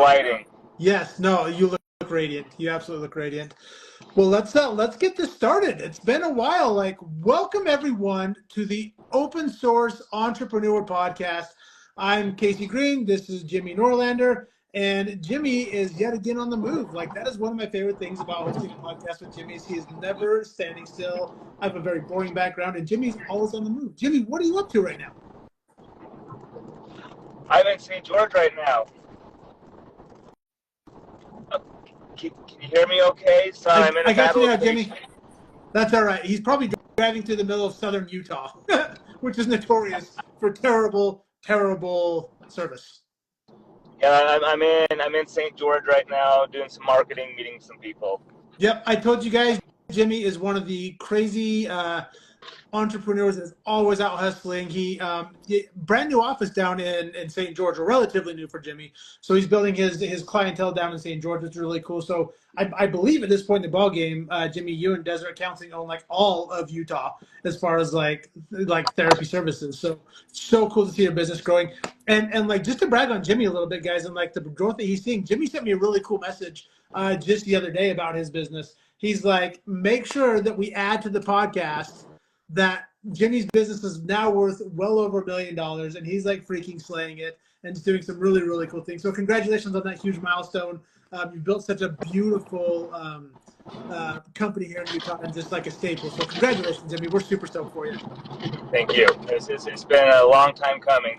lighting. Yes, no, you look radiant. You absolutely look radiant. Well, let's get this started. It's been a while. Like, welcome everyone to the Open Source Entrepreneur Podcast. I'm Casey Green. This is Jimmy Norlander, and Jimmy is yet again on the move. Like, that is one of my favorite things about hosting a podcast with Jimmy. Is he is never standing still. I have a very boring background, and Jimmy's always on the move. Jimmy, what are you up to right now? I'm in St. George right now. Can you hear me okay? Sorry, I'm in a I got bad you now, location. Jimmy. That's all right. He's probably driving through the middle of southern Utah, which is notorious for terrible, terrible service. Yeah, I'm in St. George right now doing some marketing, meeting some people. Yep, I told you guys, Jimmy is one of the crazy entrepreneurs that's always out hustling. He brand new office down in St. George, or relatively new for Jimmy. So he's building his clientele down in St. George, which is really cool. So I believe at this point in the ball game, Jimmy, you and Desert Counseling own like all of Utah as far as like therapy services. So cool to see your business growing. And like, just to brag on Jimmy a little bit, guys, and like the growth that he's seeing. Jimmy sent me a really cool message just the other day about his business. He's like, make sure that we add to the podcast that Jimmy's business is now worth well over $1 million, and he's like freaking slaying it and doing some really, really cool things. So congratulations on that huge milestone. You built such a beautiful company here in Utah, and just like a staple. So congratulations, Jimmy. We're super stoked for you. Thank you. It's been a long time coming.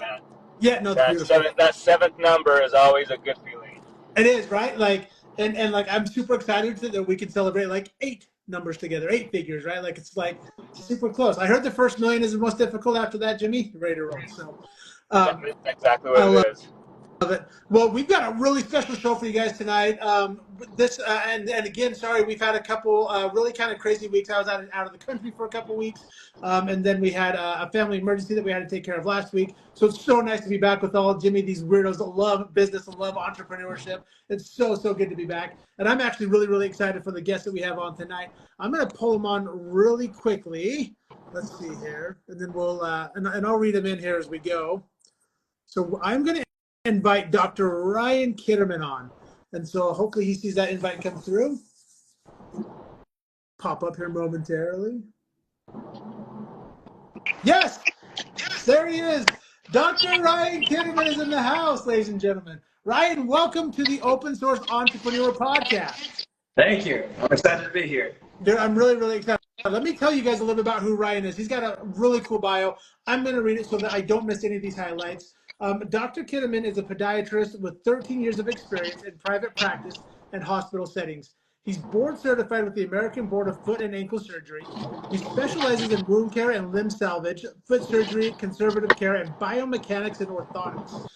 That seventh number is always a good feeling. It is, right? Like, and like, I'm super excited that we can celebrate like 8 numbers together, 8 figures, right? Like, it's like super close. I heard the first million is the most difficult. After that, Jimmy, you're ready to roll. So that's exactly what it is. Love it. Well, we've got a really special show for you guys tonight. And again, sorry, we've had a couple really kind of crazy weeks. I was out of the country for a couple weeks, and then we had a family emergency that we had to take care of last week. So it's so nice to be back with all Jimmy, these weirdos that love business and love entrepreneurship. It's so good to be back, and I'm actually really, really excited for the guests that we have on tonight. I'm going to pull them on really quickly. Let's see here, and then we'll and I'll read them in here as we go. So I'm going to invite Dr. Ryan Kitterman on. And so hopefully he sees that invite come through. Pop up here momentarily. Yes, there he is. Dr. Ryan Kitterman is in the house, ladies and gentlemen. Ryan, welcome to the Open Source Entrepreneur Podcast. Thank you. I'm excited to be here. Dude, I'm really, really excited. Let me tell you guys a little bit about who Ryan is. He's got a really cool bio. I'm going to read it so that I don't miss any of these highlights. Dr. Kitterman is a podiatrist with 13 years of experience in private practice and hospital settings. He's board certified with the American Board of Foot and Ankle Surgery. He specializes in wound care and limb salvage, foot surgery, conservative care, and biomechanics and orthotics.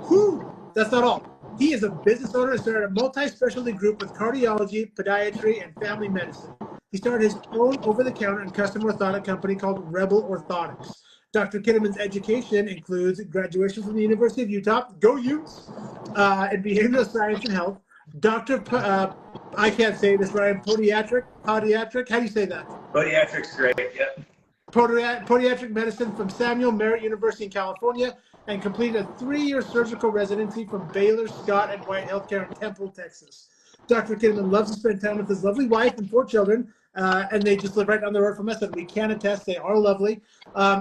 Whew, that's not all. He is a business owner and started a multi-specialty group with cardiology, podiatry, and family medicine. He started his own over-the-counter and custom orthotic company called Rebel Orthotics. Dr. Kitterman's education includes graduation from the University of Utah, go Utes, in behavioral science and health. I can't say this, Ryan, podiatric, how do you say that? Podiatric's great, yep. Podiatric medicine from Samuel Merritt University in California, and completed a 3-year surgical residency from Baylor Scott and White Healthcare in Temple, Texas. Dr. Kitterman loves to spend time with his lovely wife and 4 children, and they just live right down the road from us, and we can attest they are lovely.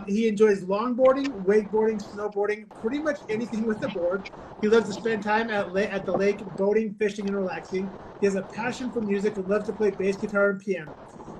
He enjoys longboarding, wakeboarding, snowboarding, pretty much anything with the board. He loves to spend time at the lake, boating, fishing, and relaxing. He has a passion for music and loves to play bass guitar and piano.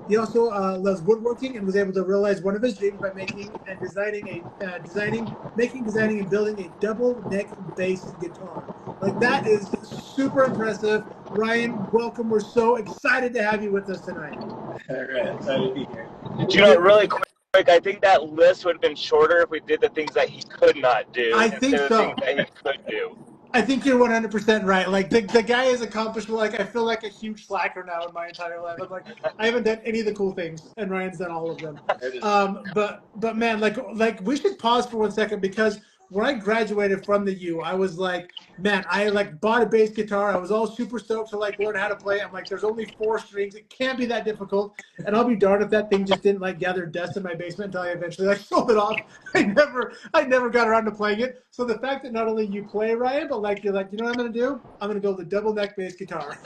He also loves woodworking and was able to realize one of his dreams by making and designing and building a double neck bass guitar. Like, that is super impressive. Ryan, welcome. We're so excited to have you with us tonight. All right, excited to be here. You know, really quick, I think that list would have been shorter if we did the things that he could not do. I think so. Things that he could do. I think you're 100% right. Like, the guy has accomplished, like, I feel like a huge slacker now in my entire life. I'm like, I haven't done any of the cool things, and Ryan's done all of them. But man, like we should pause for 1 second, because when I graduated from the U, I was like, man, I like bought a bass guitar. I was all super stoked to like learn how to play. I'm like, there's only 4 strings. It can't be that difficult. And I'll be darned if that thing just didn't like gather dust in my basement until I eventually like sold it off. I never got around to playing it. So the fact that not only you play, Ryan, but like you're like, you know what I'm gonna do? I'm gonna build a double neck bass guitar.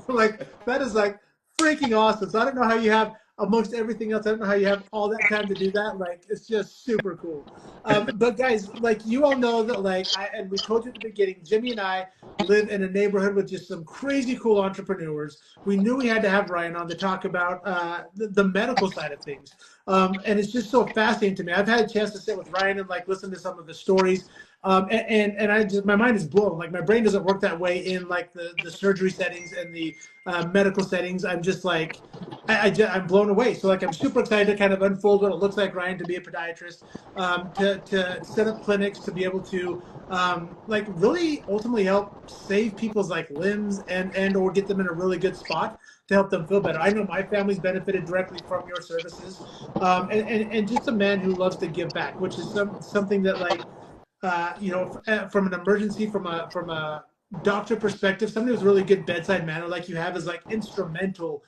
So like that is like freaking awesome. So I don't know how you have amongst everything else. I don't know how you have all that time to do that. Like, it's just super cool. But guys, like you all know that like and we told you at the beginning, Jimmy and I live in a neighborhood with just some crazy cool entrepreneurs. We knew we had to have Ryan on to talk about the medical side of things. And it's just so fascinating to me. I've had a chance to sit with Ryan and like listen to some of the stories. And I just, my mind is blown. Like my brain doesn't work that way in like the surgery settings and the medical settings. I'm just like, I'm blown away. So like, I'm super excited to kind of unfold what it looks like, Ryan, to be a podiatrist, to set up clinics, to be able to like really ultimately help save people's like limbs and or get them in a really good spot to help them feel better. I know my family's benefited directly from your services, and just a man who loves to give back, which is something that like, you know, from an emergency, from a doctor perspective, somebody with really good bedside manner like you have is like instrumental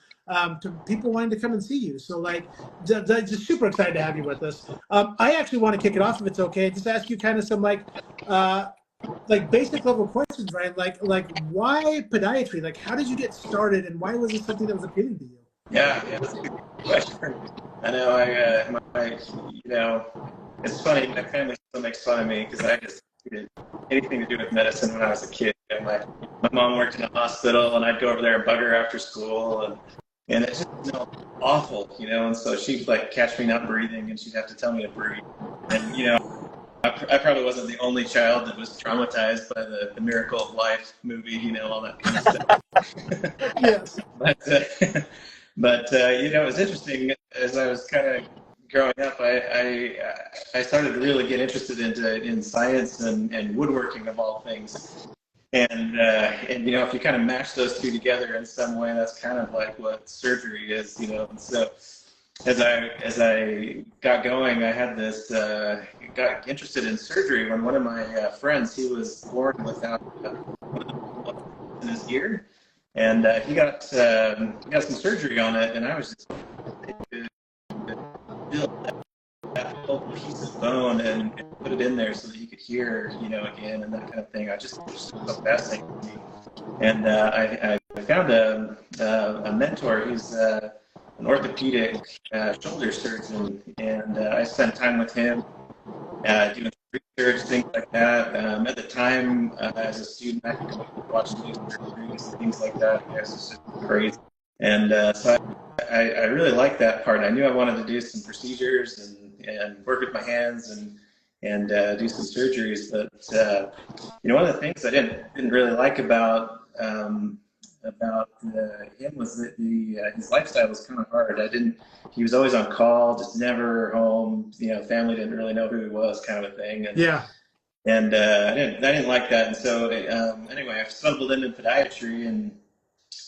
to people wanting to come and see you. So like, just super excited to have you with us. I actually want to kick it off, if it's okay, just ask you kind of some like basic level questions, right? Like why podiatry? Like, how did you get started, and why was this something that was appealing to you? Yeah, that's a good question. I know you know, it's funny, my family still makes fun of me because I just did anything to do with medicine when I was a kid. And my mom worked in a hospital, and I'd go over there and bug her after school, and it's just, you know, awful, you know, and so she'd like catch me not breathing, and she'd have to tell me to breathe. And, you know, I probably wasn't the only child that was traumatized by the Miracle of Life movie, you know, all that kind of stuff. Yes. But you know, it was interesting as I was kind of growing up. I started to really get interested in science and woodworking of all things. And you know, if you kind of mash those two together in some way, that's kind of like what surgery is, you know. And so as I got going, I had this got interested in surgery when one of my friends, he was born without in his ear, and he got some surgery on it, and I was just build that whole piece of bone and put it in there so that he could hear, you know, again, and that kind of thing. I just, it was so fascinating to me. And I found a mentor. He's an orthopedic shoulder surgeon, and I spent time with him doing research, things like that. At the time, as a student, I could watch news surgeries, things like that. It was just crazy. And so I really liked that part. I knew I wanted to do some procedures and work with my hands and do some surgeries. But you know, one of the things I didn't really like about him was that his lifestyle was kind of hard. He was always on call, just never home. You know, family didn't really know who he was, kind of a thing. And, yeah. And I didn't like that. And so anyway, I stumbled into podiatry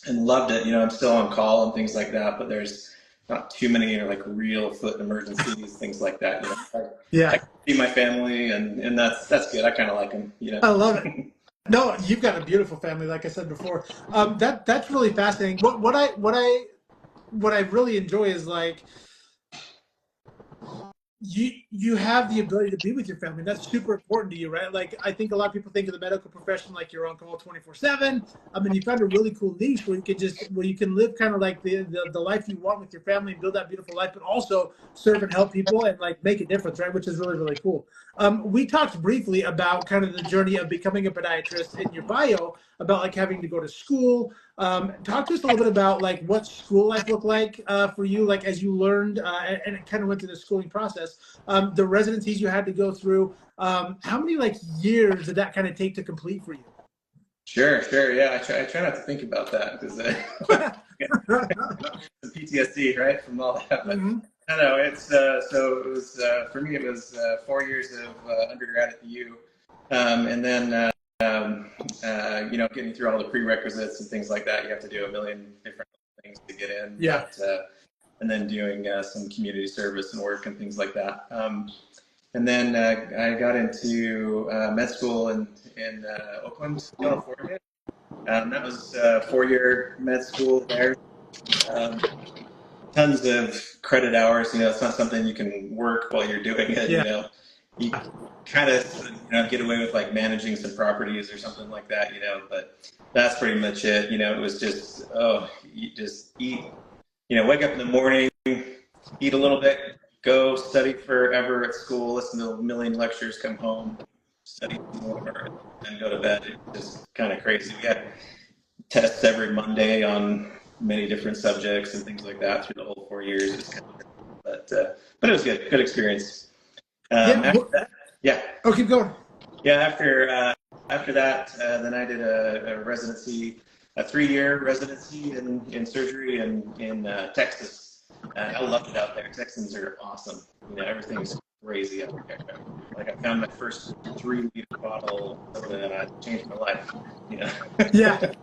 and loved it. You know, I'm still on call and things like that, but there's not too many like real foot emergencies, things like that. You know, I can see my family, and that's good. I kind of like them. You know, I love it. No, you've got a beautiful family, like I said before. That's really fascinating. What I really enjoy is like you have the ability to be with your family. That's super important to you, right? Like, I think a lot of people think of the medical profession like you're on call 24/7. I mean, you found a really cool niche where you can live kind of like the life you want with your family and build that beautiful life, but also serve and help people and like make a difference, right? Which is really, really cool. We talked briefly about kind of the journey of becoming a podiatrist in your bio, about like having to go to school. Talk to us a little bit about like what school life looked like for you, like as you learned and it kind of went through the schooling process, the residencies you had to go through. How many like years did that kind of take to complete for you? Sure. Yeah, I try not to think about that because PTSD, right, from all that. But I don't know. It's so it was for me. It was 4 years of undergrad at the U, and then you know, getting through all the prerequisites and things like that. You have to do a million different things to get in. Yeah. But, and then doing some community service and work and things like that. And then I got into med school in Oakland, California. That was a 4-year med school there. Tons of credit hours. It's not something you can work while you're doing it. Yeah. You kind of get away with like managing some properties or something like that. But that's pretty much it. It was just you just eat. Wake up in the morning, eat a little bit, go study forever at school, listen to a million lectures, come home, study more, and go to bed. It's just kind of crazy. We had tests every Monday on many different subjects and things like that through the whole 4 years. But it was good experience. Yeah. Oh, keep going. Yeah. After that, then I did a residency, a 3-year residency in surgery in Texas. I loved it out there. Texans are awesome. Everything's crazy out there. Like I found my first 3-liter bottle and I changed my life. Yeah.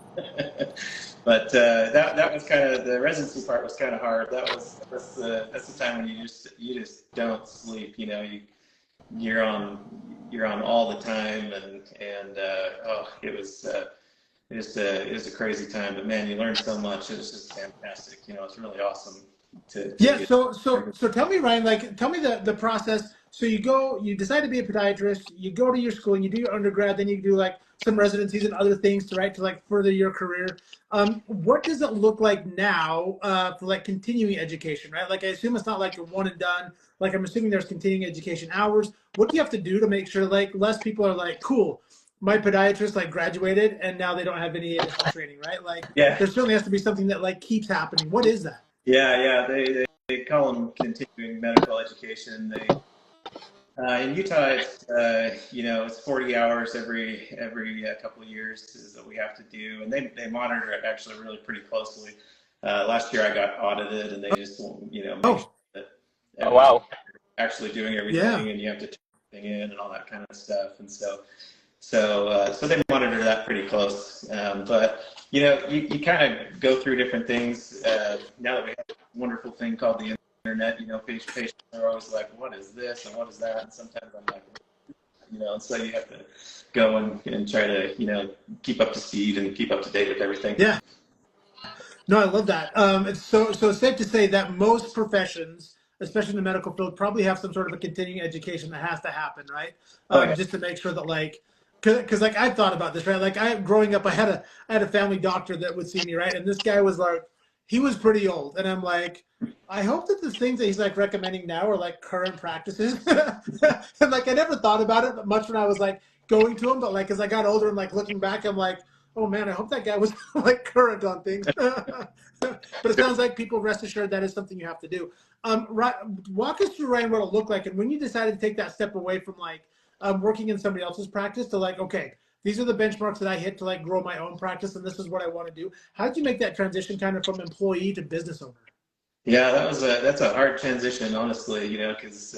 But that was kind of, the residency part was kind of hard. That's the time when you just don't sleep. You're on all the time, and it was a crazy time. But man, you learn so much. It was just fantastic. It's really awesome. So tell me, Ryan, tell me the process. So you decide to be a podiatrist, you go to your school and you do your undergrad, then you do some residencies and other things to further your career. What does it look like now for continuing education, right? I assume it's not like a one and done. I'm assuming there's continuing education hours. What do you have to do to make sure less people are cool, my podiatrist graduated and now they don't have any additional training, right? There certainly has to be something that keeps happening. What is that? Yeah. They call them continuing medical education. In Utah, it's 40 hours every couple of years is what we have to do, and they monitor it actually really pretty closely. Last year I got audited, and they just make sure that wow, actually doing everything, and you have to turn everything in and all that kind of stuff, and so they monitor that pretty close. But you kind of go through different things. Now that we have a wonderful thing called the internet, patients are always like, what is this and what is that? And sometimes I'm like, and so you have to go and try to, keep up to speed and keep up to date with everything. Yeah. No, I love that. So it's safe to say that most professions, especially in the medical field, probably have some sort of a continuing education that has to happen, right? Just to make sure that because I've thought about this, right? Growing up, I had a family doctor that would see me, right? And this guy was he was pretty old, and I'm like, I hope that the things that he's recommending now are current practices. And I never thought about it much when I was going to him, but as I got older and looking back, I'm like, oh man, I hope that guy was current on things. But it sounds like people rest assured that is something you have to do. Walk us through, Ryan, what it looked like, and when you decided to take that step away from working in somebody else's practice to okay, these are the benchmarks that I hit to grow my own practice, and this is what I want to do. How did you make that transition kind of from employee to business owner? Yeah, that's a hard transition, honestly, because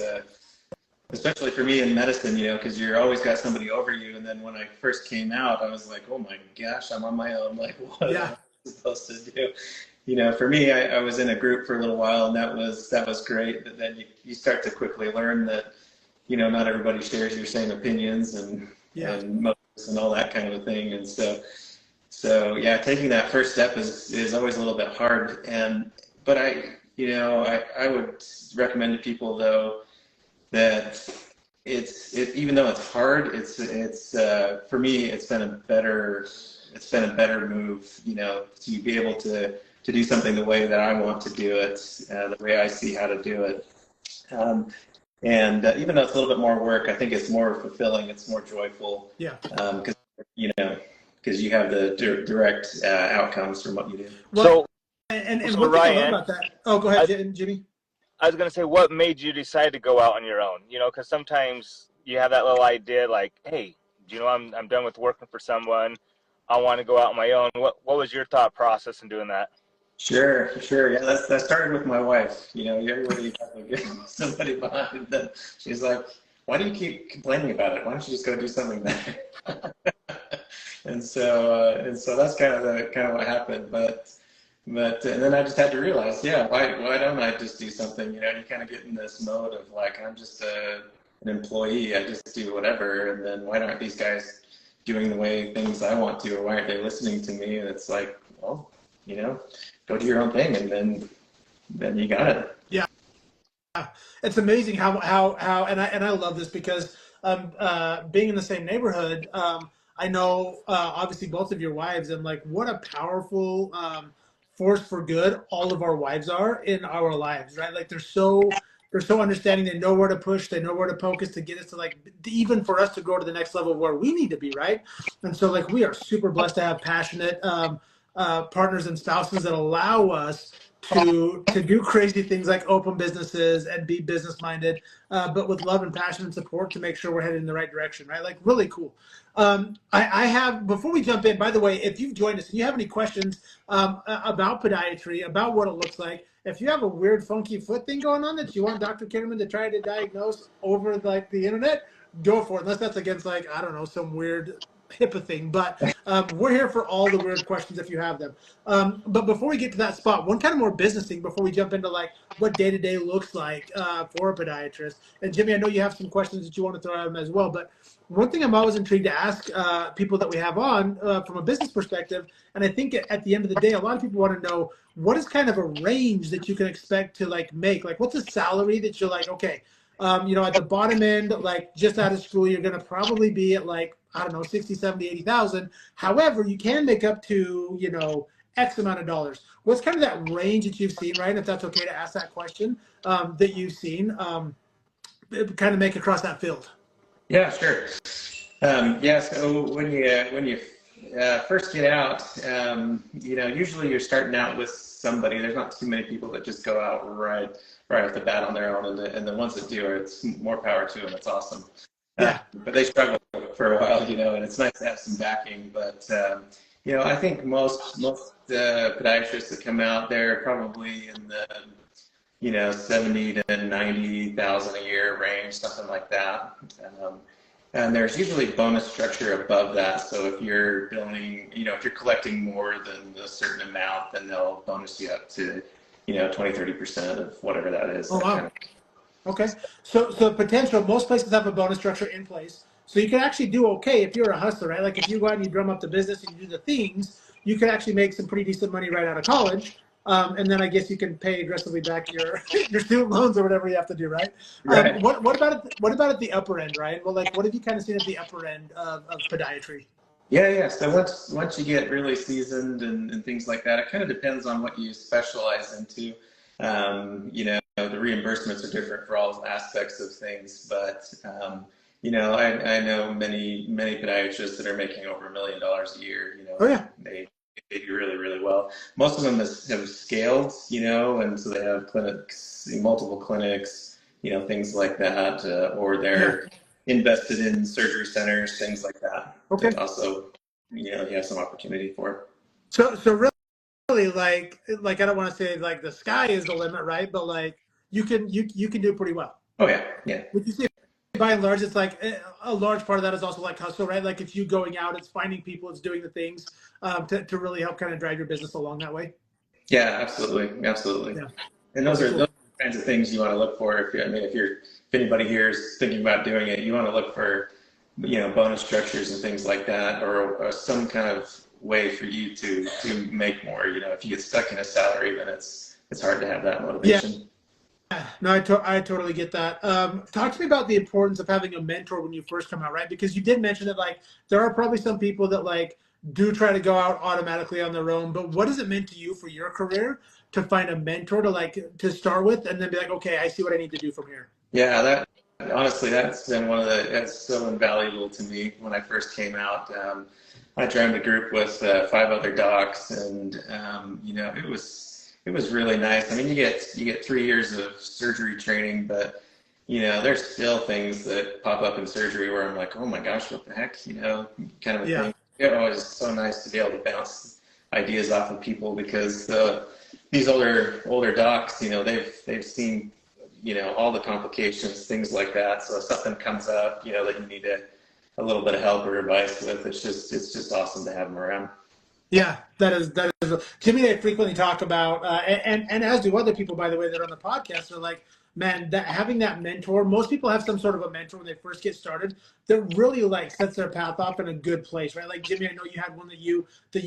especially for me in medicine, because you're always got somebody over you. And then when I first came out, I was like, oh my gosh, I'm on my own. What am I supposed to do? For me, I was in a group for a little while, and that was great. But then you start to quickly learn that, not everybody shares your same opinions and motives and all that kind of a thing. And so yeah, taking that first step is always a little bit hard. But I would recommend to people though that even though it's hard, it's for me it's been a better move, to be able to do something the way that I want to do it, the way I see how to do it. And even though it's a little bit more work, I think it's more fulfilling. It's more joyful. Yeah. Because you have the direct outcomes from what you do. Well, and so one thing Ryan, I love about that. Oh, go ahead, Jimmy. I was going to say, what made you decide to go out on your own? Because sometimes you have that little idea hey, I'm done with working for someone. I want to go out on my own. What was your thought process in doing that? Sure. Yeah, that started with my wife. Everybody has somebody behind them. She's like, why do you keep complaining about it? Why don't you just go do something better? and so that's kind of what happened. But and then I just had to realize, why don't I just do something? You kind of get in this mode of I'm just a an employee. I just do whatever. And then why aren't these guys doing the way things I want to, or why aren't they listening to me? And it's like, well, you know, go do your own thing, and then you got it. Yeah. It's amazing how and I love this because being in the same neighborhood, I know obviously both of your wives, and like what a powerful force for good all of our wives are in our lives, right? Like they're so understanding. They know where to push, they know where to focus to get us to like even for us to go to the next level where we need to be, right? And so like we are super blessed to have passionate partners and spouses that allow us to do crazy things like open businesses and be business minded, but with love and passion and support to make sure we're headed in the right direction, right? Like really cool. I have, before we jump in, by the way, if you've joined us and you have any questions about podiatry, about what it looks like, if you have a weird funky foot thing going on that you want Dr. Kitterman to try to diagnose over like the internet, go for it, unless that's against like, I don't know, some weird HIPAA thing, but we're here for all the weird questions if you have them. But before we get to that spot, one kind of more business thing before we jump into like what day-to-day looks like for a podiatrist. And Jimmy, I know you have some questions that you want to throw at them as well, but one thing I'm always intrigued to ask people that we have on from a business perspective, and I think at the end of the day, a lot of people want to know what is kind of a range that you can expect to like make, like what's a salary that you're like, okay, you know, at the bottom end, like just out of school, you're going to probably be at like, I don't know, 60, 70, 80,000. However, you can make up to, you know, X amount of dollars. What's kind of that range that you've seen, right? If that's okay to ask that question that you've seen, kind of make across that field. Yeah, sure. Yeah, so when you first get out, you know, usually you're starting out with somebody. There's not too many people that just go out right off the bat on their own, and the ones that do, it's more power to them. It's awesome. Yeah. But they struggle for a while, you know, and it's nice to have some backing. But you know, I think most podiatrists that come out, they're probably in the, you know, 70 to 90,000 a year range, something like that. And there's usually bonus structure above that. So if you're billing, you know, if you're collecting more than a certain amount, then they'll bonus you up to, you know, 20, 30% of whatever that is. Oh, that wow. kind of. Okay. So potential, most places have a bonus structure in place. So you can actually do okay if you're a hustler, right? Like if you go out and you drum up the business and you do the things, you can actually make some pretty decent money right out of college. And then I guess you can pay aggressively back your student loans or whatever you have to do, right? Right. What about at the upper end, Ryan? Well, like what have you kind of seen at the upper end of podiatry? Yeah. So once you get really seasoned and things like that, it kind of depends on what you specialize into. You know, the reimbursements are different for all aspects of things, but you know, I know many podiatrists that are making over $1 million a year. You know, Oh yeah. They do really, really well. Most of them have scaled, you know, and so they have clinics, multiple clinics, you know, things like that, or they're invested in surgery centers, things like that. Okay. That also, you know, you have some opportunity for. So really, like I don't want to say like the sky is the limit, right? But like you can do pretty well. Oh yeah. Would you say by and large, it's like a large part of that is also like hustle, right? Like it's you going out, it's finding people, it's doing the things to really help kind of drive your business along that way. Yeah, absolutely. Yeah. And those are kinds of things you want to look for. If anybody here is thinking about doing it, you want to look for, you know, bonus structures and things like that, or some kind of way for you to make more. You know, if you get stuck in a salary, then it's hard to have that motivation. Yeah. No, I totally get that. Talk to me about the importance of having a mentor when you first come out, right? Because you did mention that like there are probably some people that like do try to go out automatically on their own, but what has it meant to you for your career to find a mentor to start with and then be like, okay, I see what I need to do from here? Yeah, honestly, that's been that's so invaluable to me when I first came out. I joined a group with 5 other docs, and you know, it was really nice. I mean, you get 3 years of surgery training, but you know, there's still things that pop up in surgery where I'm like, oh my gosh, what the heck, you know, kind of a thing. It was so nice to be able to bounce ideas off of people, because these older docs, you know, they've seen, you know, all the complications, things like that. So if something comes up, you know, that you need a little bit of help or advice with, it's just awesome to have them around. Yeah, that is Jimmy. They frequently talk about, and as do other people, by the way, that are on the podcast. They're like, man, that having that mentor, most people have some sort of a mentor when they first get started that really like sets their path off in a good place, right? Like Jimmy, I know you had one that you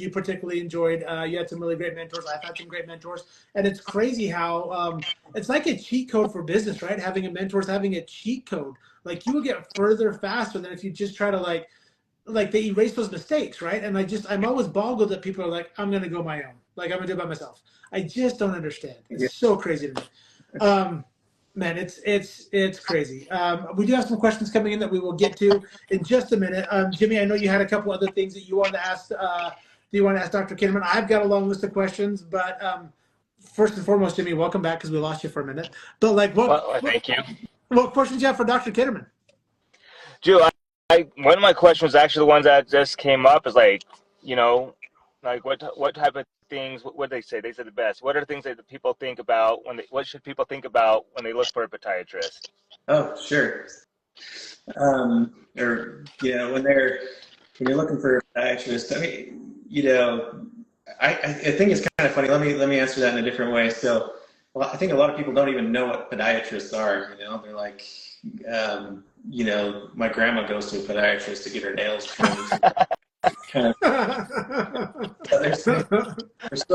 particularly enjoyed. You had some really great mentors. I've had some great mentors, and it's crazy how it's like a cheat code for business, right? Having a mentor is having a cheat code. Like you will get further faster than if you just try to like they erase those mistakes, right? And I'm always boggled that people are like, I'm gonna go my own, like I'm gonna do it by myself. I just don't understand. It's so crazy to me. Man, it's crazy. We do have some questions coming in that we will get to in just a minute. Jimmy, I know you had a couple other things that you wanted to ask. Do you want to ask Dr. Kitterman? I've got a long list of questions, but first and foremost, Jimmy, welcome back because we lost you for a minute. But like, Thank you. What questions do you have for Dr. Kitterman? Drew, one of my questions was actually the ones that just came up is like, like what type of things, what they say? They said the best. What are the things that people think about what should people think about when they look for a podiatrist? Oh, sure. Or, when you're looking for a podiatrist, I mean, I think it's kind of funny. Let me answer that in a different way. So, well, I think a lot of people don't even know what podiatrists are. They're like, my grandma goes to a podiatrist to get her nails trimmed. They're still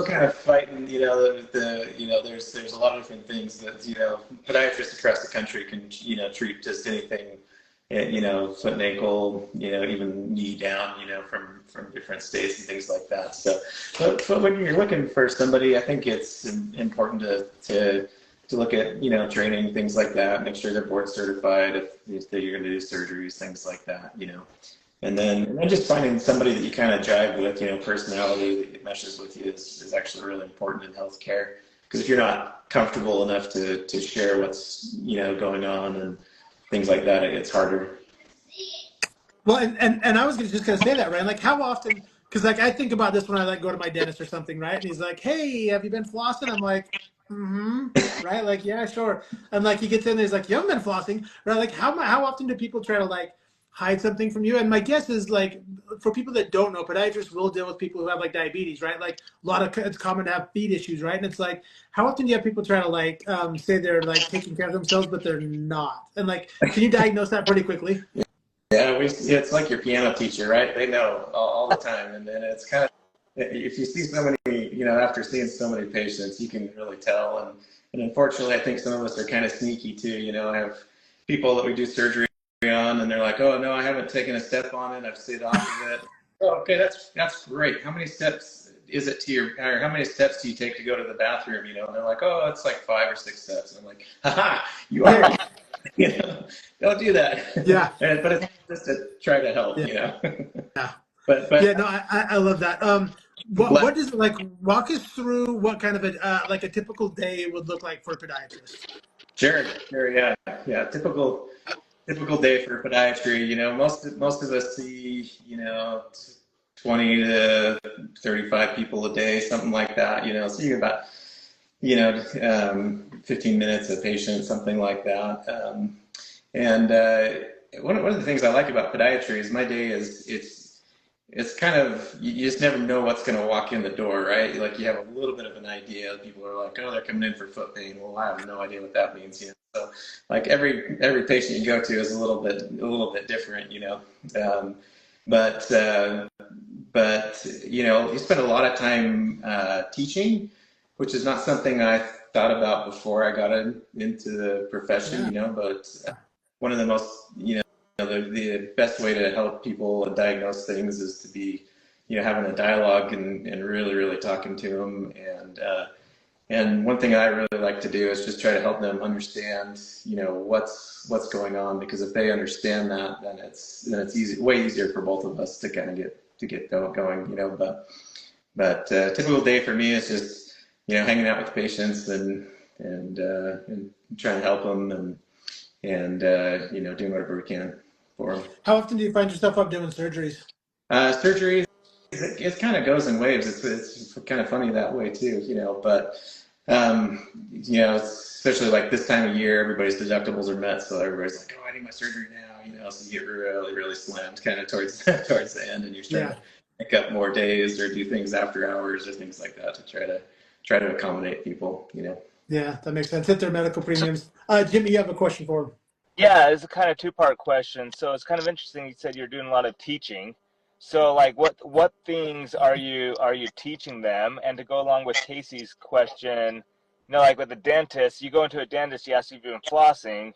kind of fighting. There's a lot of different things that podiatrists across the country can treat just anything. Foot and ankle, even knee down, from different states and things like that. So, but when you're looking for somebody, I think it's important to look at, training, things like that, make sure they're board certified if you're going to do surgeries, things like that, And then just finding somebody that you kind of jive with, personality that meshes with you is actually really important in healthcare. Because if you're not comfortable enough to share what's, going on and things like that, it's harder. Well, and I was just going to say that, right? Like how often, because like I think about this when I go to my dentist or something, right? And he's like, hey, have you been flossing? I'm like, right? Like, yeah, sure. And like he gets in there, he's like, you haven't been flossing, right? Like how often do people try to hide something from you? And my guess is for people that don't know, podiatrists will deal with people who have diabetes, right? Like it's common to have feet issues, right? And it's like, how often do you have people try to say they're taking care of themselves, but they're not? And can you diagnose that pretty quickly? Yeah, it's like your piano teacher, right? They know all the time. And then it's kind of, if you see so many, after seeing so many patients, you can really tell. And unfortunately, I think some of us are kind of sneaky too. I have people that we do surgery on and they're like, oh no, I haven't taken a step on it, I've stayed off of it. Oh, okay, that's great. How many steps is it or how many steps do you take to go to the bathroom? And they're like, oh, it's like 5 or 6 steps. And I'm like, haha, you are don't do that. Yeah. But it's just to try to help, Yeah. But yeah, no, I love that. What does walk us through what kind of a typical day would look like for a podiatrist? Sure, yeah. Typical day for podiatry. Most of us see 20 to 35 people a day, something like that. So you about 15 minutes a patient, something like that. And one of the things I like about podiatry is my day it's kind of, you just never know what's going to walk in the door, right? Like you have a little bit of an idea. People are like, oh, they're coming in for foot pain. Well, I have no idea what that means. So like every patient you go to is a little bit different, but you spend a lot of time teaching, which is not something I thought about before I got into the profession, but one of the most, the best way to help people diagnose things is to be, having a dialogue and really, really talking to them. And one thing I really like to do is just try to help them understand, what's going on, because if they understand that, then it's way easier for both of us to kind of get going, but typical day for me is just, hanging out with patients and trying to help them and doing whatever we can for them. How often do you find yourself up doing surgeries? Surgeries, it kind of goes in waves. It's kind of funny that way too, but especially like this time of year, everybody's deductibles are met, so everybody's like, oh, I need my surgery now, so you get really, really slammed kind of towards the end, and you're trying to pick up more days or do things after hours or things like that to try to accommodate people, Yeah, that makes sense. Hit their medical premiums. Jimmy, you have a question for him. Yeah, it's a kind of two-part question. So it's kind of interesting. You said you're doing a lot of teaching. So like what things are you teaching them? And to go along with Casey's question, like with the dentist, you go into a dentist, you ask if you've been flossing,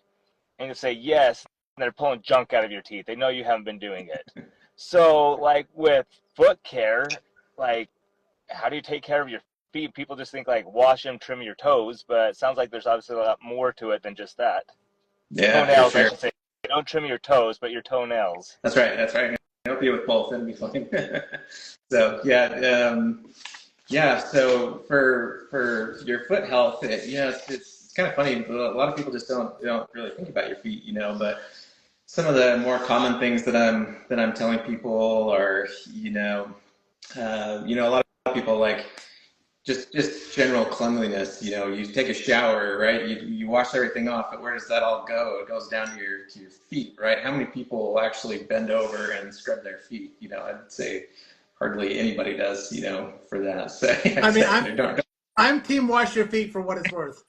and you say yes, and they're pulling junk out of your teeth. They know you haven't been doing it. So like with foot care, like how do you take care of your feet? People just think like wash them, trim your toes, but it sounds like there's obviously a lot more to it than just that. Yeah, Toenails, for sure. I should say. Don't trim your toes, but your toenails. That's right. That's right. I can help you with both. That'd be fine. So yeah. So for your foot health, it's kind of funny. A lot of people just don't really think about your feet, But some of the more common things that I'm telling people are, a lot of people like just general cleanliness. You take a shower, right? You wash everything off, but where does that all go? It goes down to your feet, right? How many people will actually bend over and scrub their feet? I'd say hardly anybody does, for that. So I mean, I'm team wash your feet for what it's worth.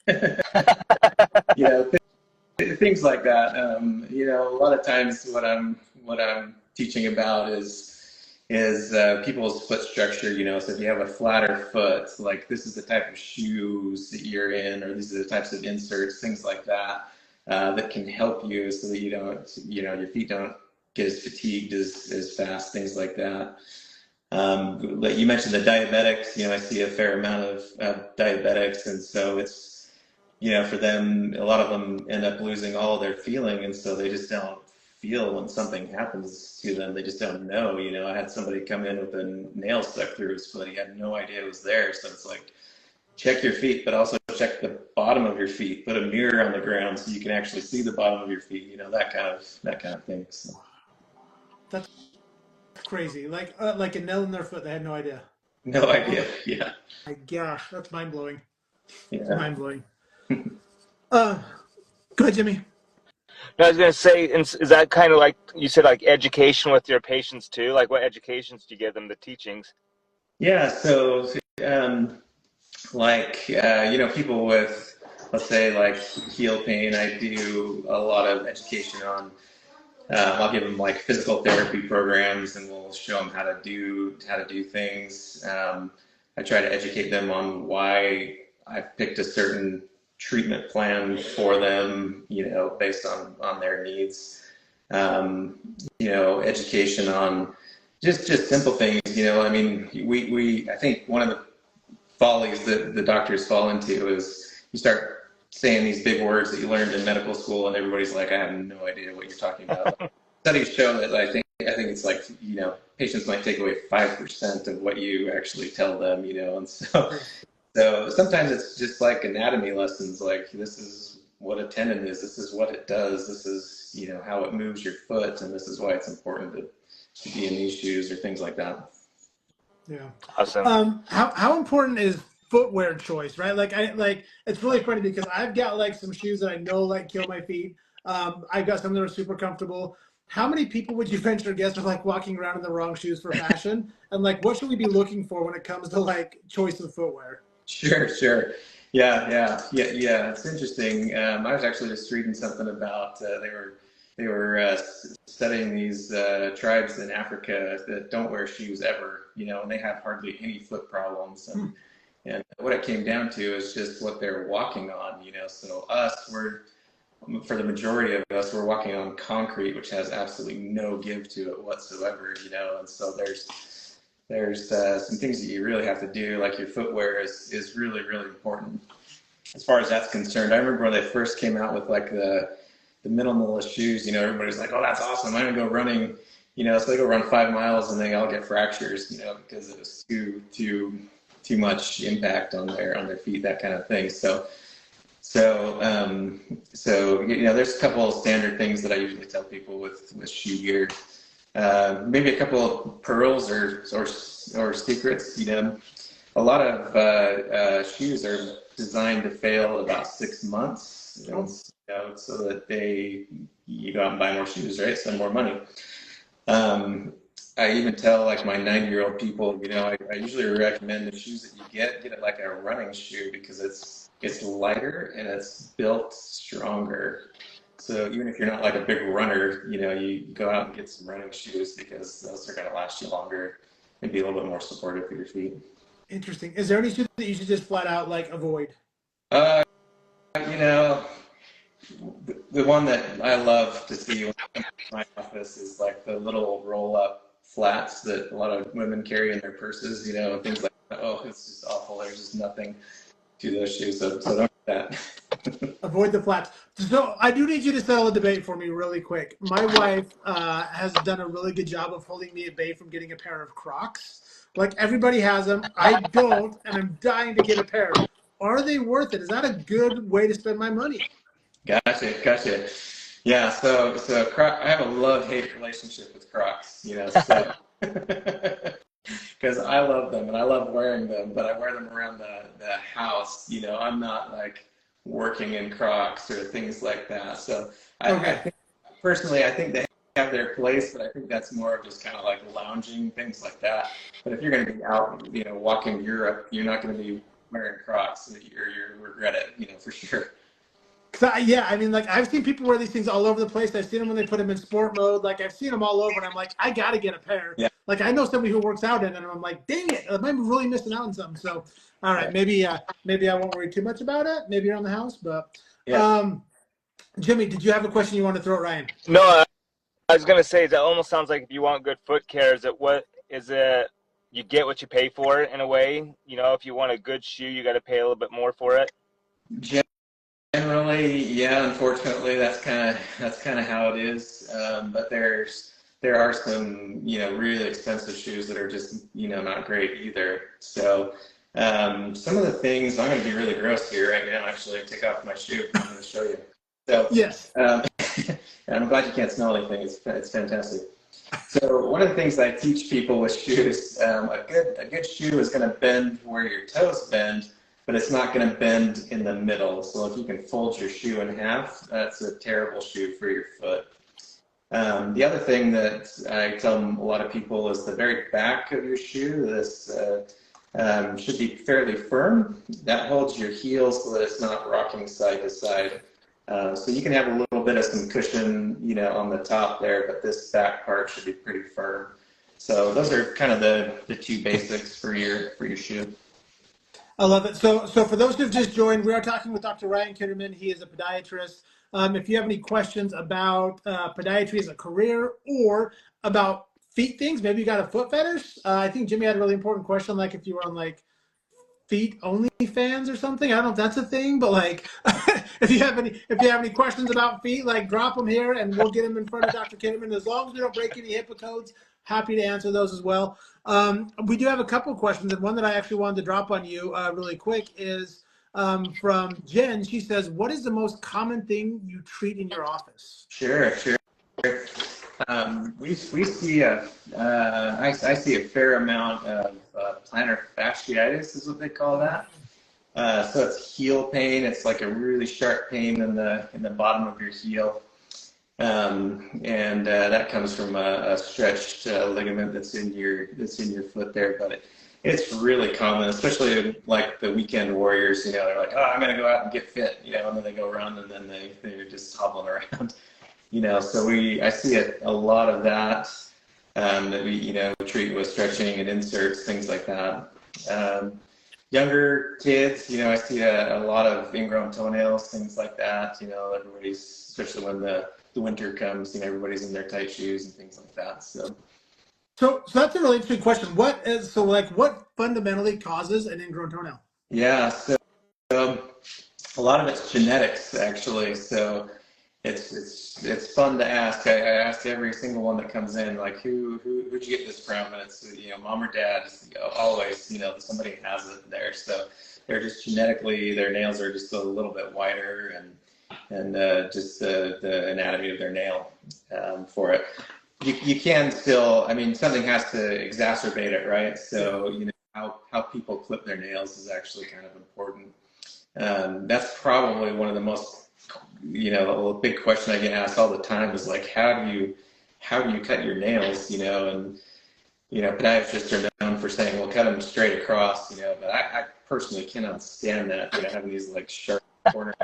Things like that. A lot of times what I'm teaching about is people's foot structure, so if you have a flatter foot, like this is the type of shoes that you're in, or these are the types of inserts, things like that, that can help you so that you don't, your feet don't get as fatigued as fast, things like that. You mentioned the diabetics, I see a fair amount of diabetics, and so it's, for them, a lot of them end up losing all of their feeling, and so they just don't feel when something happens to them. They just don't know. I had somebody come in with a nail stuck through his foot. He had no idea it was there. So it's like, check your feet, but also check the bottom of your feet. Put a mirror on the ground so you can actually see the bottom of your feet. That kind of thing. So. That's crazy. Like a nail in their foot. They had no idea. No idea. Yeah. My gosh, that's mind blowing. Yeah. Mind blowing. Go ahead, Jimmy. I was going to say, is that kind of like, you said, like education with your patients too? Like what educations do you give them, the teachings? Yeah, so people with, let's say, like heel pain, I do a lot of education on, I'll give them like physical therapy programs, and we'll show them how to do things. I try to educate them on why I picked a certain treatment plan for them, based on their needs. Education on just simple things. I mean, I think one of the follies that the doctors fall into is you start saying these big words that you learned in medical school, and everybody's like, I have no idea what you're talking about. Studies show that I think it's like, patients might take away 5% of what you actually tell them, and so sometimes it's just like anatomy lessons, like this is what a tendon is, this is what it does, this is, how it moves your foot, and this is why it's important to be in these shoes, or things like that. Yeah. Awesome. How important is footwear choice, right? Like it's really funny because I've got like some shoes that I know like kill my feet. I've got some that are super comfortable. How many people would you venture to guess are like walking around in the wrong shoes for fashion? And like, what should we be looking for when it comes to like choice of footwear? Sure. Yeah. It's interesting. I was actually just reading something about they were studying these tribes in Africa that don't wear shoes ever, and they have hardly any foot problems. And what it came down to is just what they're walking on, So for the majority of us, we're walking on concrete, which has absolutely no give to it whatsoever, And so there's some things that you really have to do, like your footwear is really, really important as far as that's concerned. I remember when they first came out with like the minimalist shoes, everybody's like, oh, that's awesome, I'm gonna go running, so they go run 5 miles and they all get fractures, because it was too much impact on their feet, that kind of thing. So there's a couple of standard things that I usually tell people with shoe gear. Maybe a couple of pearls or secrets. A lot of shoes are designed to fail about 6 months, so that you go out and buy more shoes, right? Spend more money. I even tell like my 90-year-old people, I usually recommend the shoes that you get it like a running shoe, because it's it's lighter and it's built stronger. So even if you're not like a big runner, you know, you go out and get some running shoes because those are going to last you longer and be a little bit more supportive for your feet. Interesting. Is there any shoe that you should just flat out like avoid? You know, the one that I love to see when I come to my office is like the little roll-up flats that a lot of women carry in their purses, you know, and things like that. Oh, it's just awful. There's just nothing to those shoes, so don't do that. Avoid the flats. So I do need you to settle a debate for me really quick. My wife has done a really good job of holding me at bay from getting a pair of Crocs. Like everybody has them. I don't, and I'm dying to get a pair. Are they worth it? Is that a good way to spend my money? Gotcha. Yeah, so I have a love-hate relationship with Crocs, you know, so because I love them and I love wearing them, but I wear them around the house. You know, I'm not like working in Crocs or things like that. So I think, personally, I think they have their place, but I think that's more of just kind of like lounging, things like that. But if you're going to be out, you know, walking Europe, you're not going to be wearing Crocs, or you'll regret it, you know, for sure. Yeah, I mean, like I've seen people wear these things all over the place. I've seen them when they put them in sport mode. Like I've seen them all over, and I'm like, I gotta get a pair. Yeah. Like I know somebody who works out in it, and I'm like, dang it, am I really missing out on something? So, all right, maybe I won't worry too much about it. Maybe around the house, but Jimmy, did you have a question you want to throw at Ryan? No, I was gonna say that almost sounds like if you want good foot care, is it? You get what you pay for in a way. You know, if you want a good shoe, you got to pay a little bit more for it. Generally, yeah. Unfortunately, that's kind of how it is. But there are some, you know, really expensive shoes that are just, you know, not great either. So some of the things, I'm going to be really gross here right now. Actually, take off my shoe. I'm going to show you. So yes. And I'm glad you can't smell anything. It's fantastic. So one of the things I teach people with shoes, a good shoe is going to bend where your toes bend, but it's not going to bend in the middle. So if you can fold your shoe in half, that's a terrible shoe for your foot. The other thing that I tell a lot of people is the very back of your shoe. This should be fairly firm. That holds your heel so that it's not rocking side to side. So you can have a little bit of some cushion, you know, on the top there, but this back part should be pretty firm. So those are kind of the two basics for your shoe. I love it. So for those who've just joined, we are talking with Dr. Ryan Kitterman. He is a podiatrist. If you have any questions about podiatry as a career or about feet things, maybe you got a foot fetish. I think Jimmy had a really important question, like if you were on like feet only fans or something. I don't know if that's a thing, but like if you have any questions about feet, like drop them here and we'll get them in front of Dr. Kitterman. As long as we don't break any HIPAA codes, happy to answer those as well. We do have a couple of questions, and one that I actually wanted to drop on you really quick is from Jen. She says, what is the most common thing you treat in your office? Sure. We see I see a fair amount of plantar fasciitis is what they call that. So it's heel pain. It's like a really sharp pain in the bottom of your heel, and that comes from a stretched ligament that's in your foot there. But it's really common, especially like the weekend warriors. You know, they're like, oh, I'm gonna go out and get fit. You know, and then they go around and then they're just hobbling around. You know, so I see a lot of that that we, you know, treat with stretching and inserts, things like that. Younger kids, you know, I see a lot of ingrown toenails, things like that. You know, everybody's, especially when the winter comes, you know, everybody's in their tight shoes and things like that. So that's a really interesting question. What fundamentally causes an ingrown toenail? Yeah, so a lot of it's genetics, actually. So it's fun to ask. I ask every single one that comes in, like, who'd you get this from? And it's, you know, mom or dad. Always, you know, somebody has it there. So they're just genetically, their nails are just a little bit wider, and just the anatomy of their nail for it. You can still, I mean, something has to exacerbate it, right? So, you know, how people clip their nails is actually kind of important. That's probably one of the most, you know, a big question I get asked all the time is like, how do you cut your nails, you know? And, you know, podiatrists are known known for saying, well, cut them straight across, you know, but I personally cannot stand that, you know, having these like sharp corners.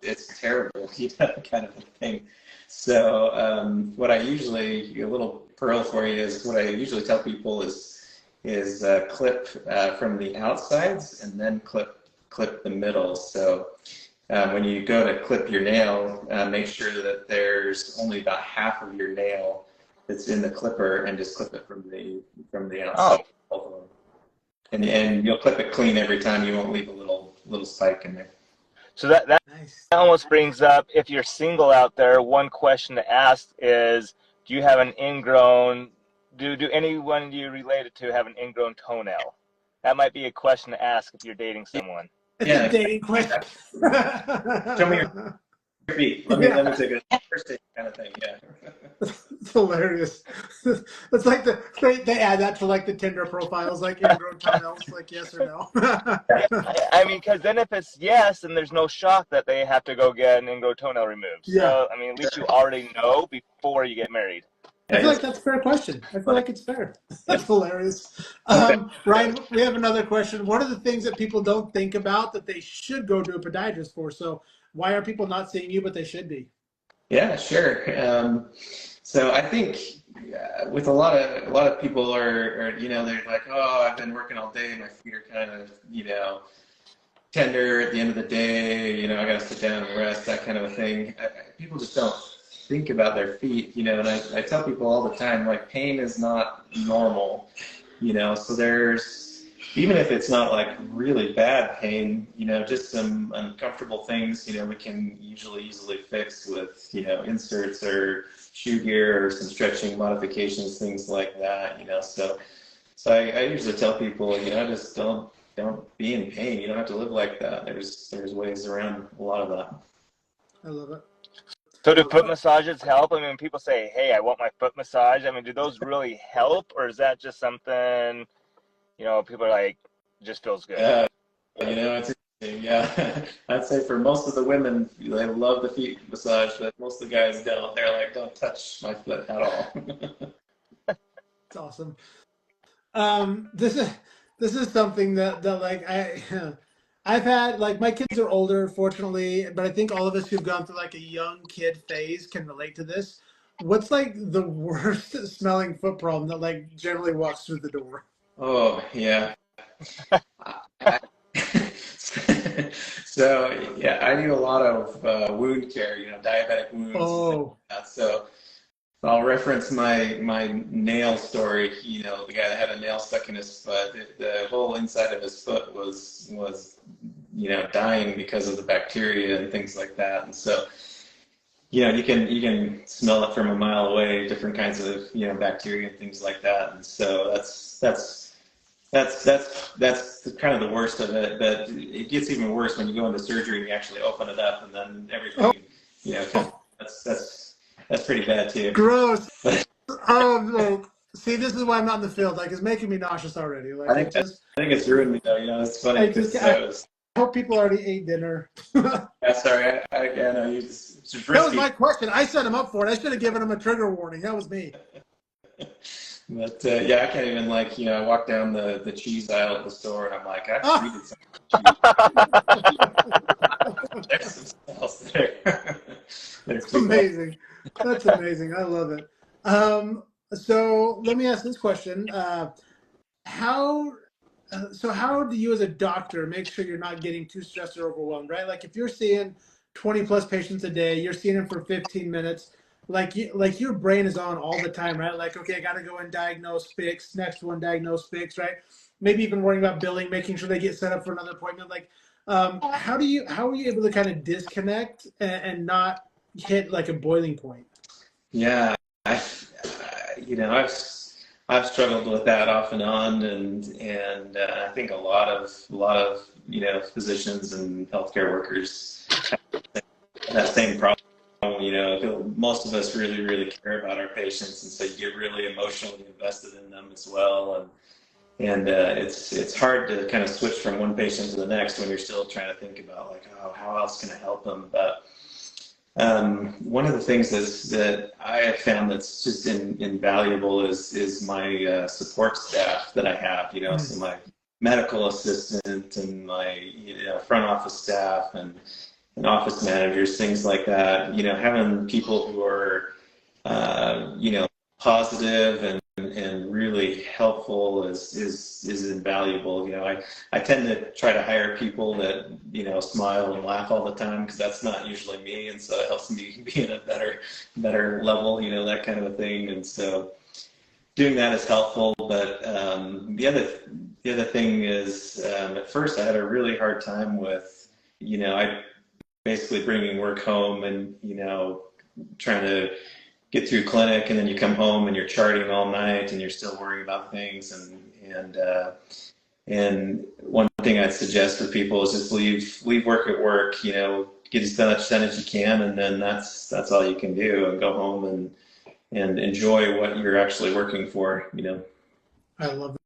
It's terrible, you know, kind of a thing. So what I usually, a little pearl for you is what I usually tell people is clip from the outsides and then clip the middle. So when you go to clip your nail, make sure that there's only about half of your nail that's in the clipper, and just clip it from the outside. Oh. And you'll clip it clean every time. You won't leave a little spike in there. So that Nice. almost brings up, if you're single out there, one question to ask is, do you have an ingrown, do anyone you related to have an ingrown toenail? That might be a question to ask if you're dating someone. It's a dating question. Show me your feet. Let me take a first date kind of thing. Yeah. It's hilarious. It's like they add that to like the Tinder profiles, like ingrown toenails, like yes or no. I mean, because then if it's yes, then there's no shock that they have to go get an ingrown toenail removed. Yeah. So I mean, at least you already know before you get married. I feel like that's a fair question. I feel like it's fair. That's hilarious. Ryan, we have another question. What are the things that people don't think about that they should go to a podiatrist for? So why are people not seeing you, but they should be? Yeah, sure. So I think with a lot of people are, you know, they're like, oh, I've been working all day, my feet are kind of, you know, tender at the end of the day, you know, I got to sit down and rest, that kind of a thing. People just don't think about their feet, you know, and I tell people all the time, like, pain is not normal, you know, so there's, even if it's not like really bad pain, you know, just some uncomfortable things, you know, we can usually easily fix with, you know, inserts or shoe gear or some stretching modifications, things like that, you know, so I usually tell people, you know, just don't be in pain. You don't have to live like that. There's ways around a lot of that. I love it. So do foot massages help? I mean, people say, hey, I want my foot massage. I mean, do those really help, or is that just something, you know, people are like, just feels good? You know, it's interesting. Yeah, I'd say for most of the women, they love the feet massage, but most of the guys don't. They're like, don't touch my foot at all. That's awesome. This is something that like I've had, like, my kids are older, fortunately, but I think all of us who've gone through like a young kid phase can relate to this. What's like the worst smelling foot problem that like generally walks through the door? Oh, yeah. So, yeah, I do a lot of wound care, you know, diabetic wounds. Oh. Like so I'll reference my nail story. You know, the guy that had a nail stuck in his foot, the whole inside of his foot was you know, dying because of the bacteria and things like that. And so, you know, you can smell it from a mile away, different kinds of, you know, bacteria and things like that. And so that's kind of the worst of it. But it gets even worse when you go into surgery and you actually open it up, and then everything, you know, that's pretty bad too. Gross. Oh, see, this is why I'm not in the field. Like, it's making me nauseous already. Like, I think it's ruined me though. You know, it's funny because I hope people already ate dinner. Yeah, sorry. I know you just that was my question. I set him up for it. I should have given him a trigger warning. That was me. But yeah, I can't even, like, you know, I walk down the cheese aisle at the store and I'm like, I've treated some cheese. There's some else there. That's amazing. That's amazing. I love it. So let me ask this question. How do you as a doctor make sure you're not getting too stressed or overwhelmed, right? Like, if you're seeing 20 plus patients a day, you're seeing them for 15 minutes, like your brain is on all the time, right? Like, okay, I got to go and diagnose, fix, next one, diagnose, fix, right? Maybe even worrying about billing, making sure they get set up for another appointment. Like, how are you able to kind of disconnect and not hit like a boiling point? Yeah, you know, I've struggled with that off and on, and I think a lot of you know, physicians and healthcare workers have that same problem. You know, most of us really care about our patients, and so you get really emotionally invested in them as well, and it's hard to kind of switch from one patient to the next when you're still trying to think about, like, oh, how else can I help them? But One of the things that I have found that's just invaluable is my support staff that I have. So my medical assistant and my front office staff and office managers, things like that. Having people who are positive and really helpful is invaluable. I tend to try to hire people that smile and laugh all the time, because that's not usually me, and so it helps me be in a better level, that kind of a thing. And so doing that is helpful. But the other thing is, at first I had a really hard time with I basically bringing work home and trying to get through clinic, and then you come home and you're charting all night and you're still worrying about things. And one thing I'd suggest for people is just leave work at work, get as much done as you can, and then that's all you can do, and go home and enjoy what you're actually working for. I love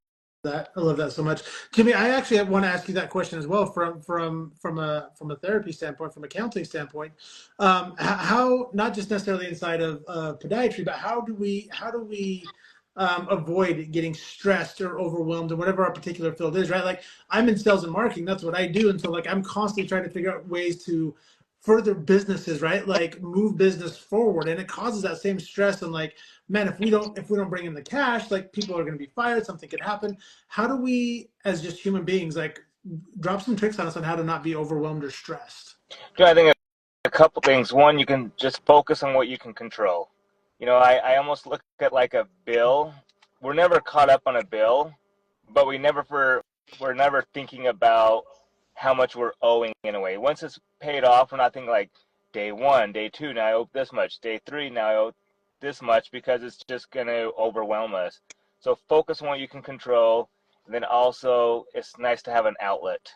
that. I love that so much. Jimmy, I actually want to ask you that question as well from a therapy standpoint, from a counseling standpoint. How, not just necessarily inside of podiatry, but how do we avoid getting stressed or overwhelmed in whatever our particular field is, right? Like, I'm in sales and marketing, that's what I do. And so like, I'm constantly trying to figure out ways to further businesses, right? Like, move business forward. And it causes that same stress. And like, man, if we don't bring in the cash, like, people are going to be fired, something could happen. How do we, as just human beings, like, drop some tricks on us on how to not be overwhelmed or stressed? I think a couple things. One, you can just focus on what you can control. I almost look at like a bill. We're never caught up on a bill, but we're never thinking about how much we're owing in a way. Once it's paid off, we're not thinking like day 1, day 2, now I owe this much, day 3, now I owe this much, because it's just going to overwhelm us. So focus on what you can control. And then also, it's nice to have an outlet.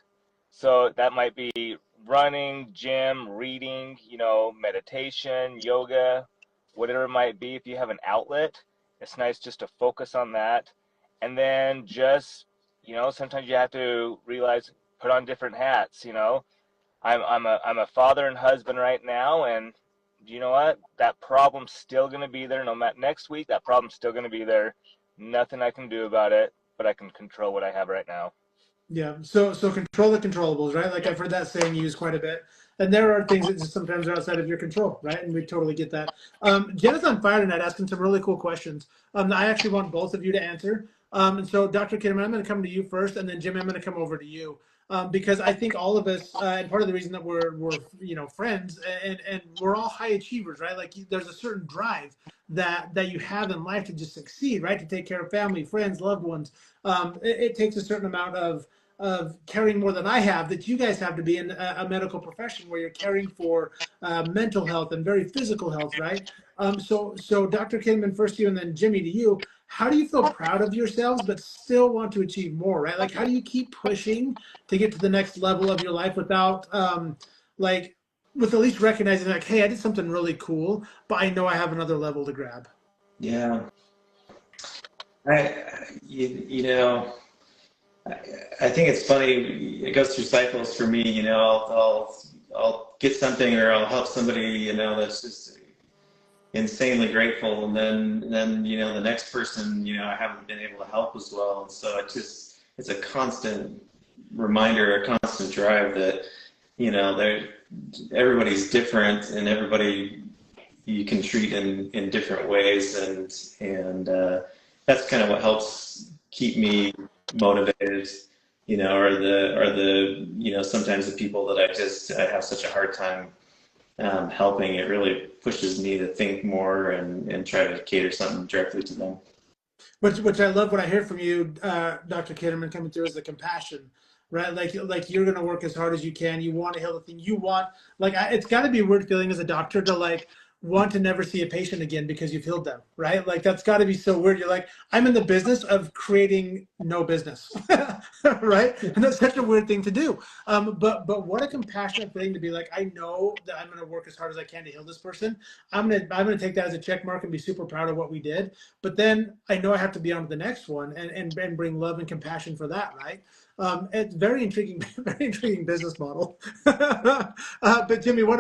So that might be running, gym, reading, meditation, yoga, whatever it might be. If you have an outlet, it's nice just to focus on that. And then just, sometimes you have to realize, put on different hats. I'm a father and husband right now, and you know what? That problem's still going to be there. No matter next week, that problem's still going to be there. Nothing I can do about it, but I can control what I have right now. Yeah. So control the controllables, right? Like, I've heard that saying used quite a bit. And there are things that just sometimes are outside of your control, right? And we totally get that. Jen is on fire tonight, asking some really cool questions. I actually want both of you to answer. And so, Dr. Kitterman, I'm going to come to you first, and then Jim, I'm going to come over to you, because I think all of us, and part of the reason that we're friends, and we're all high achievers, right? Like, there's a certain drive that you have in life to just succeed, right? To take care of family, friends, loved ones. It takes a certain amount of caring more than I have, that you guys have to be in a medical profession where you're caring for mental health and very physical health, right? So Dr. Kitterman, first to you, and then Jimmy, to you. How do you feel proud of yourselves but still want to achieve more, right? Like, how do you keep pushing to get to the next level of your life without with at least recognizing, like, hey, I did something really cool, but I know I have another level to grab? Yeah. I think it's funny. It goes through cycles for me. I'll get something, or I'll help somebody, that's just insanely grateful, and then the next person, I haven't been able to help as well. And so it's a constant reminder, a constant drive that everybody's different, and everybody you can treat in different ways, and that's kind of what helps keep me motivated, or the sometimes the people that I have such a hard time helping. It really pushes me to think more and try to cater something directly to them. Which I love. What I hear from you, Dr. Kitterman, coming through, is the compassion, right? Like you're going to work as hard as you can. You want to heal the thing. You want, it's got to be a weird feeling as a doctor to want to never see a patient again because you've healed them, right? Like, that's got to be so weird. You're like, I'm in the business of creating no business, right? And that's such a weird thing to do. But what a compassionate thing to be like, I know that I'm going to work as hard as I can to heal this person. I'm going to take that as a check mark and be super proud of what we did. But then I know I have to be on to the next one and bring love and compassion for that, right? It's very intriguing business model. But Jimmy, what